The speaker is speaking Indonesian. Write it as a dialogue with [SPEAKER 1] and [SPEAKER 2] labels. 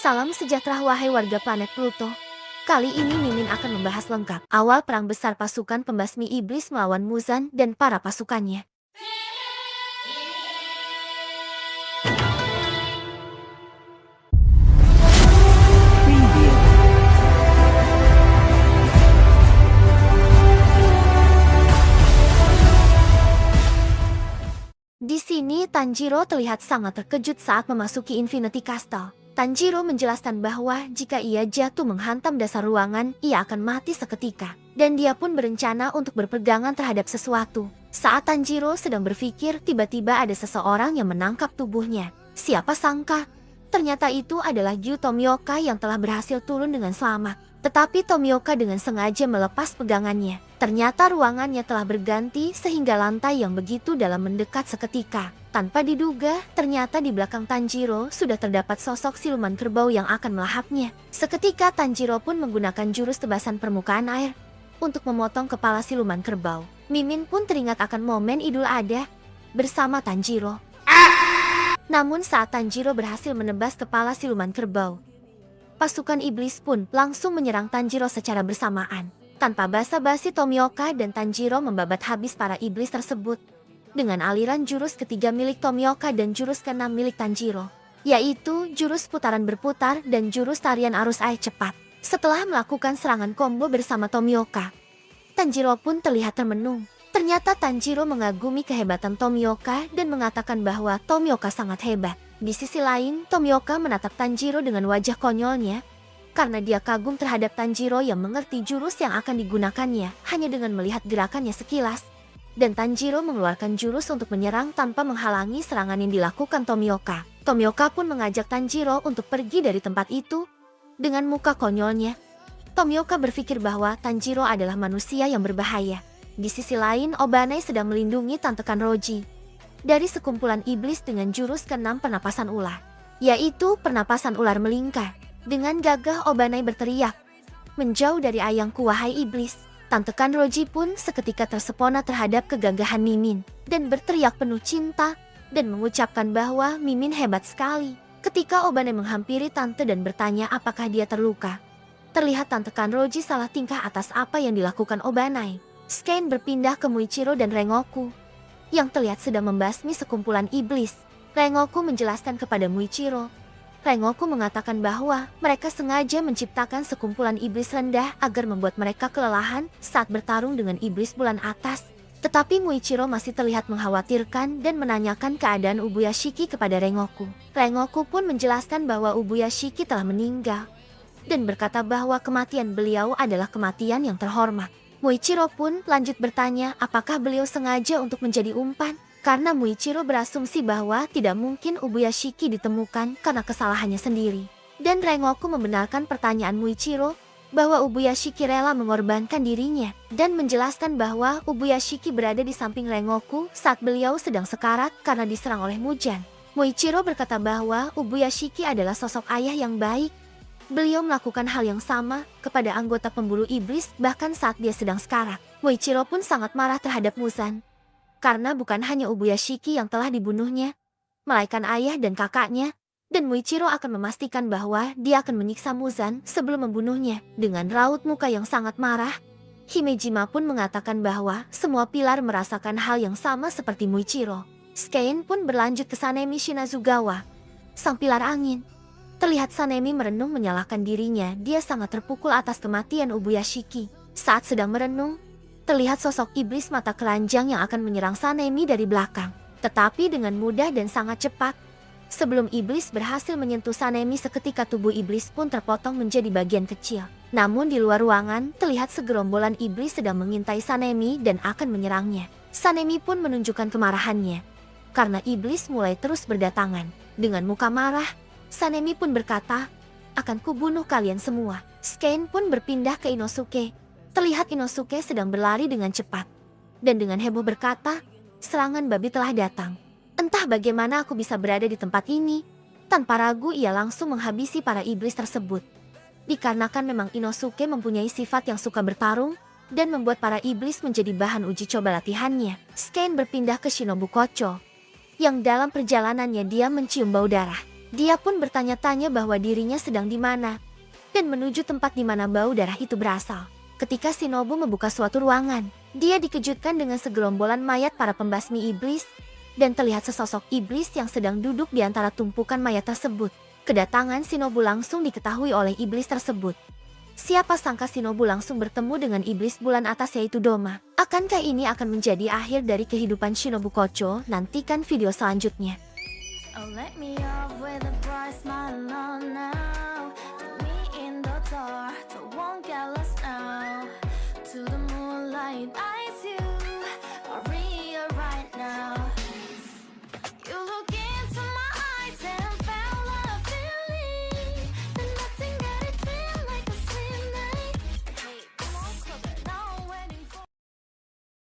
[SPEAKER 1] Salam sejahtera wahai warga planet Pluto. Kali ini Mimin akan membahas lengkap awal perang besar pasukan pembasmi iblis melawan Muzan dan para pasukannya.
[SPEAKER 2] Preview.
[SPEAKER 1] Di sini Tanjiro terlihat sangat terkejut saat memasuki Infinity Castle. Tanjiro menjelaskan bahwa jika ia jatuh menghantam dasar ruangan, ia akan mati seketika. Dan dia pun berencana untuk berpegangan terhadap sesuatu. Saat Tanjiro sedang berpikir, tiba-tiba ada seseorang yang menangkap tubuhnya. Siapa sangka? Ternyata itu adalah Gyu Tomioka yang telah berhasil turun dengan selamat. Tetapi Tomioka dengan sengaja melepas pegangannya. Ternyata ruangannya telah berganti sehingga lantai yang begitu dalam mendekat seketika. Tanpa diduga, ternyata di belakang Tanjiro sudah terdapat sosok siluman kerbau yang akan melahapnya. Seketika Tanjiro pun menggunakan jurus tebasan permukaan air untuk memotong kepala siluman kerbau. Mimin pun teringat akan momen Idul Adha bersama Tanjiro. Namun saat Tanjiro berhasil menebas kepala siluman kerbau, pasukan iblis pun langsung menyerang Tanjiro secara bersamaan. Tanpa basa-basi, Tomioka dan Tanjiro membabat habis para iblis tersebut dengan aliran jurus ketiga milik Tomioka dan jurus keenam milik Tanjiro, yaitu jurus putaran berputar dan jurus tarian arus air cepat. Setelah melakukan serangan combo bersama Tomioka, Tanjiro pun terlihat termenung. Ternyata Tanjiro mengagumi kehebatan Tomioka dan mengatakan bahwa Tomioka sangat hebat. Di sisi lain, Tomioka menatap Tanjiro dengan wajah konyolnya karena dia kagum terhadap Tanjiro yang mengerti jurus yang akan digunakannya hanya dengan melihat gerakannya sekilas. Dan Tanjiro mengeluarkan jurus untuk menyerang tanpa menghalangi serangan yang dilakukan Tomioka. Tomioka pun mengajak Tanjiro untuk pergi dari tempat itu. Dengan muka konyolnya, Tomioka berpikir bahwa Tanjiro adalah manusia yang berbahaya. Di sisi lain, Obanai sedang melindungi Tante Kanroji dari sekumpulan iblis dengan jurus keenam pernapasan ular, yaitu pernapasan ular melingkar. Dengan gagah Obanai berteriak, "Menjauh dari ayangku wahai iblis." Tante Kanroji pun seketika tersepona terhadap kegagahan Mimin dan berteriak penuh cinta dan mengucapkan bahwa Mimin hebat sekali. Ketika Obanai menghampiri Tante dan bertanya apakah dia terluka, terlihat Tante Kanroji salah tingkah atas apa yang dilakukan Obanai. Skein berpindah ke Muichiro dan Rengoku yang terlihat sedang membasmi sekumpulan iblis. Rengoku menjelaskan kepada Muichiro. Rengoku mengatakan bahwa mereka sengaja menciptakan sekumpulan iblis rendah agar membuat mereka kelelahan saat bertarung dengan iblis bulan atas. Tetapi Muichiro masih terlihat mengkhawatirkan dan menanyakan keadaan Ubuyashiki kepada Rengoku. Rengoku pun menjelaskan bahwa Ubuyashiki telah meninggal dan berkata bahwa kematian beliau adalah kematian yang terhormat. Muichiro pun lanjut bertanya apakah beliau sengaja untuk menjadi umpan. Karena Muichiro berasumsi bahwa tidak mungkin Ubuyashiki ditemukan karena kesalahannya sendiri. Dan Rengoku membenarkan pertanyaan Muichiro bahwa Ubuyashiki rela mengorbankan dirinya dan menjelaskan bahwa Ubuyashiki berada di samping Rengoku saat beliau sedang sekarat karena diserang oleh Muzan. Muichiro berkata bahwa Ubuyashiki adalah sosok ayah yang baik. Beliau melakukan hal yang sama kepada anggota pemburu iblis bahkan saat dia sedang sekarat. Muichiro pun sangat marah terhadap Muzan karena bukan hanya Ubuyashiki yang telah dibunuhnya, melainkan ayah dan kakaknya, dan Muichiro akan memastikan bahwa dia akan menyiksa Muzan sebelum membunuhnya. Dengan raut muka yang sangat marah, Himejima pun mengatakan bahwa semua pilar merasakan hal yang sama seperti Muichiro. Skein pun berlanjut ke Sanemi Shinazugawa, sang pilar angin. Terlihat Sanemi merenung menyalahkan dirinya, dia sangat terpukul atas kematian Ubuyashiki. Saat sedang merenung, terlihat sosok iblis mata keranjang yang akan menyerang Sanemi dari belakang. Tetapi dengan mudah dan sangat cepat, sebelum iblis berhasil menyentuh Sanemi seketika tubuh iblis pun terpotong menjadi bagian kecil. Namun di luar ruangan, terlihat segerombolan iblis sedang mengintai Sanemi dan akan menyerangnya. Sanemi pun menunjukkan kemarahannya karena iblis mulai terus berdatangan. Dengan muka marah, Sanemi pun berkata, "Akan kubunuh kalian semua." Skein pun berpindah ke Inosuke. Terlihat Inosuke sedang berlari dengan cepat dan dengan heboh berkata, "Serangan babi telah datang. Entah bagaimana aku bisa berada di tempat ini." Tanpa ragu ia langsung menghabisi para iblis tersebut. Dikarenakan memang Inosuke mempunyai sifat yang suka bertarung dan membuat para iblis menjadi bahan uji coba latihannya. Skein berpindah ke Shinobu Kocho yang dalam perjalanannya dia mencium bau darah. Dia pun bertanya-tanya bahwa dirinya sedang di mana, dan menuju tempat di mana bau darah itu berasal. Ketika Shinobu membuka suatu ruangan, dia dikejutkan dengan segerombolan mayat para pembasmi iblis, dan terlihat sesosok iblis yang sedang duduk di antara tumpukan mayat tersebut. Kedatangan Shinobu langsung diketahui oleh iblis tersebut. Siapa sangka Shinobu langsung bertemu dengan iblis bulan atas yaitu Doma. Akankah ini akan menjadi akhir dari kehidupan Shinobu Kocho? Nantikan video selanjutnya.
[SPEAKER 3] Oh, let me off with a bright smile on now.